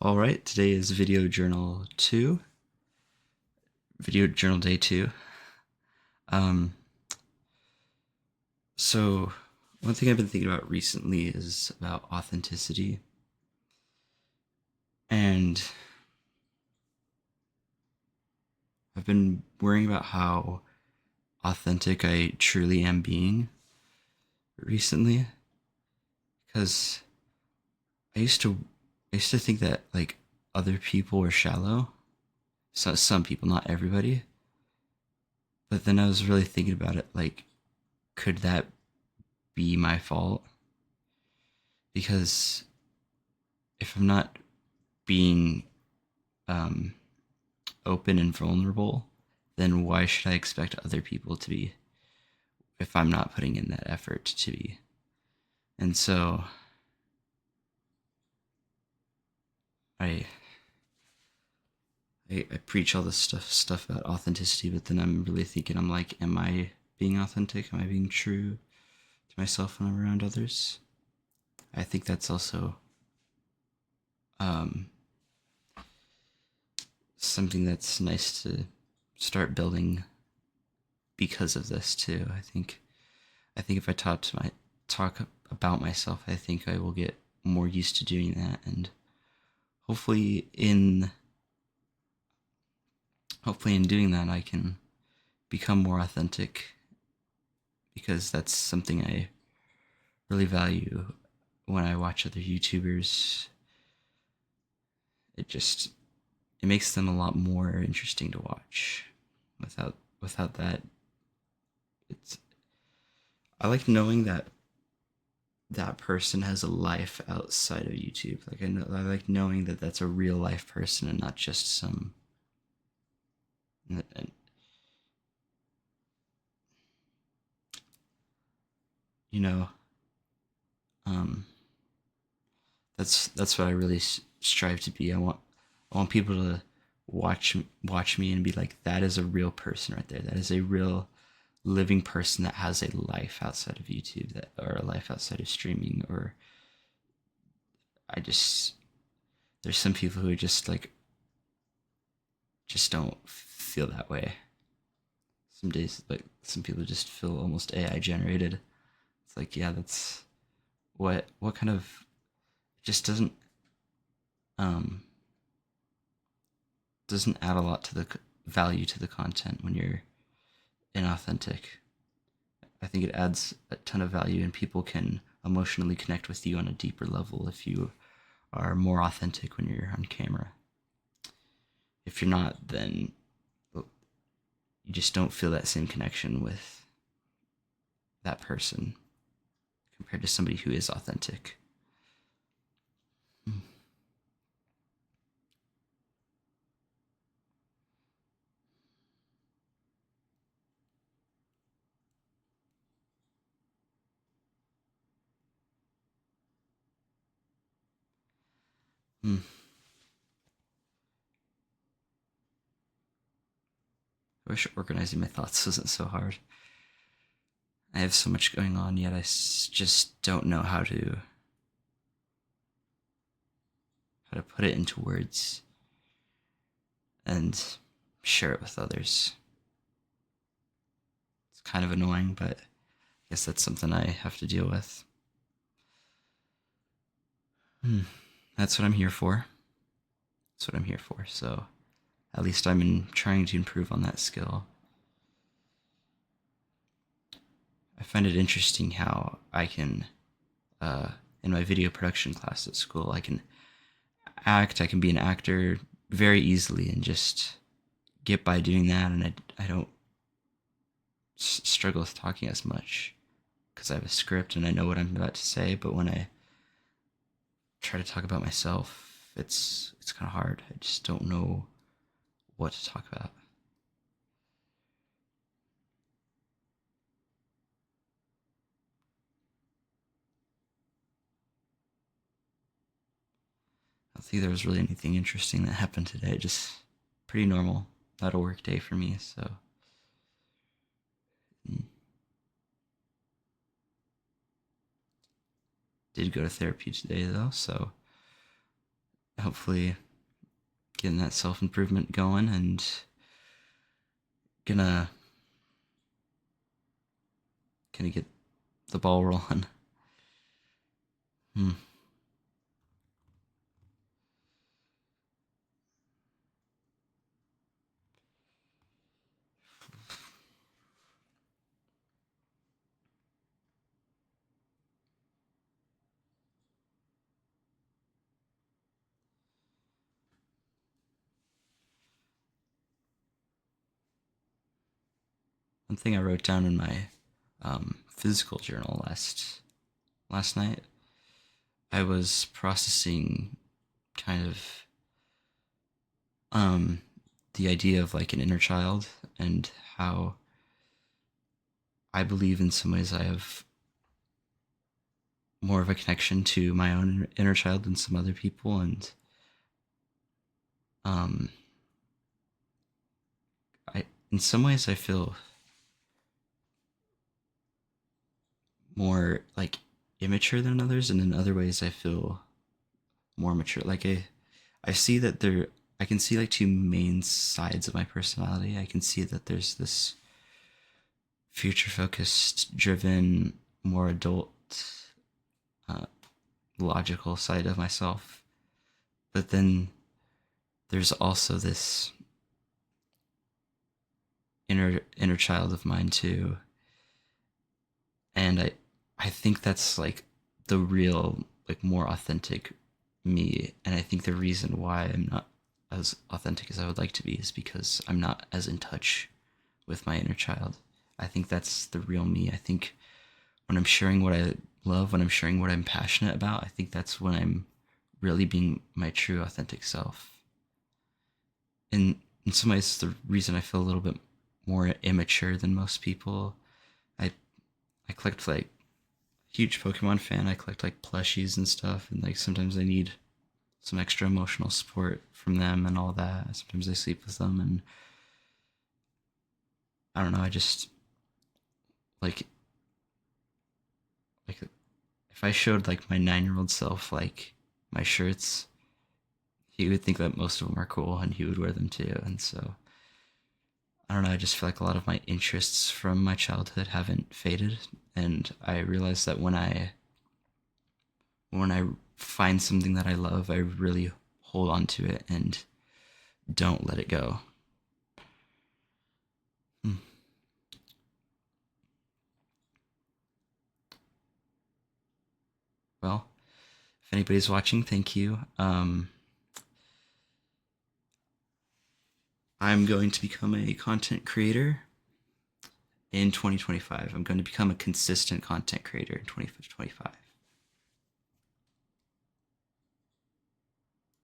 All right, today is video journal 2, video journal day 2. Um, so one thing I've been thinking about recently is about authenticity. And I've been worrying about how authentic I truly am being recently. Because I used to think that like other people were shallow. So some people, not everybody. But then I was really thinking about it, like, could that be my fault? Because if I'm not being um, open and vulnerable, then why should I expect other people to be if I'm not putting in that effort to be? And so I I preach all this stuff about authenticity, but then I'm really thinking, I'm like, am I being authentic? Am I being true to myself when I'm around others? I think that's also um, something that's nice to start building because of this too. I think if I talk about myself, I think I will get more used to doing that, and hopefully in hopefully in doing that, I can become more authentic because that's something I really value when I watch other YouTubers. It makes them a lot more interesting to watch. Without that, it's I like knowing that that person has a life outside of YouTube. Like I like knowing that that's a real life person and not just some. And, you know, um, that's what I really strive to be. I want people to watch me and be like, that is a real person right there. That is a real living person that has a life outside of YouTube, that or a life outside of streaming. Or I just there's some people who just like just don't feel that way. Some days, like, some people just feel almost AI generated. It's like, yeah, that's what kind of, it just um doesn't add a lot to the value to the content when you're inauthentic. I think it adds a ton of value, and people can emotionally connect with you on a deeper level if you are more authentic when you're on camera. If you're not, then you just don't feel that same connection with that person compared to somebody who is authentic. Hmm. I wish organizing my thoughts wasn't so hard. I have so much going on, yet just don't know how to put it into words and share it with others. It's kind of annoying, but I guess that's something I have to deal with. Hmm. That's what I'm here for. That's what I'm here for. So at least trying to improve on that skill. I find it interesting how I can, uh, in my video production class at school, I can be an actor very easily and just get by doing that, and I don't struggle with talking as much because I have a script and I know what I'm about to say. But when I try to talk about myself, it's kind of hard. I just don't know what to talk about. I don't think there was really anything interesting that happened today. Just pretty normal, not a work day for me. So mm, did go to therapy today though, so hopefully getting that self improvement going and gonna get the ball rolling. Hmm. One thing I wrote down in my physical journal last night, I was processing kind of um, the idea of like an inner child and how I believe in some ways I have more of a connection to my own inner child than some other people, and um, I in some ways I feel more like immature than others, and in other ways I feel more mature. Like I see that I can see like two main sides of my personality. I can see that there's this future focused, driven, more adult, uh, logical side of myself. But then there's also this inner child of mine too, and I think that's like the real, like, more authentic me. And I think the reason why I'm not as authentic as I would like to be is because I'm not as in touch with my inner child. I think that's the real me. I think when I'm sharing what I love, when I'm sharing what I'm passionate about, I think that's when I'm really being my true authentic self. And in some ways, the reason I feel a little bit more immature than most people, I I collect like huge Pokemon fan. I collect like plushies and stuff, and like sometimes I need some extra emotional support from them and all that. Sometimes I sleep with them, and I don't know. I just like like if I showed like my 9-year-old self like my shirts, he would think that most of them are cool, and he would wear them too. And so I don't know. I just feel like a lot of my interests from my childhood haven't faded, and I realize that when I find something that I love, I really hold on to it and don't let it go. Hmm. Well, if anybody's watching, thank you. I'm going to become a content creator in 2025. I'm going to become a consistent content creator in 2025.